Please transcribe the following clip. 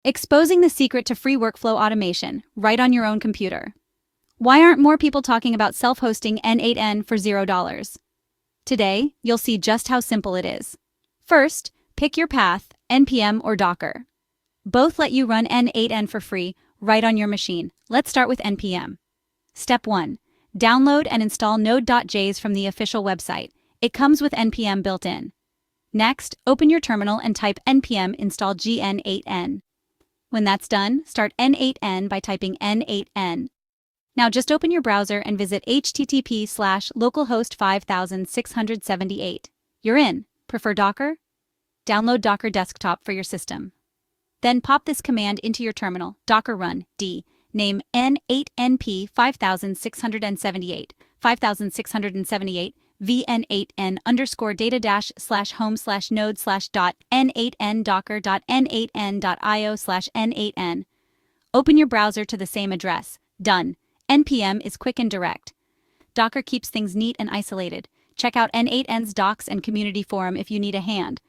Exposing the secret to free workflow automation right on your own computer. Why aren't more people talking about self-hosting N8N for $0? Today, you'll see just how simple it is. First, pick your path, NPM or Docker. Both let you run N8N for free right on your machine. Let's start with NPM. Step 1. Download and install node.js from the official website. It comes with NPM built in. Next, open your terminal and type npm install gn8n. When that's done, start N8N by typing N8N. Now just open your browser and visit http:/localhost 5678. You're in. Prefer Docker? Download Docker Desktop for your system. Then pop this command into your terminal, docker run d, name N8NP 5678, 5678, vn8n underscore data dash slash home slash node slash dot n8n docker dot n8n.io slash n8n. Open your browser to the same address. Done. NPM is quick and direct. Docker keeps things neat and isolated. Check out N8N's docs and community forum if you need a hand.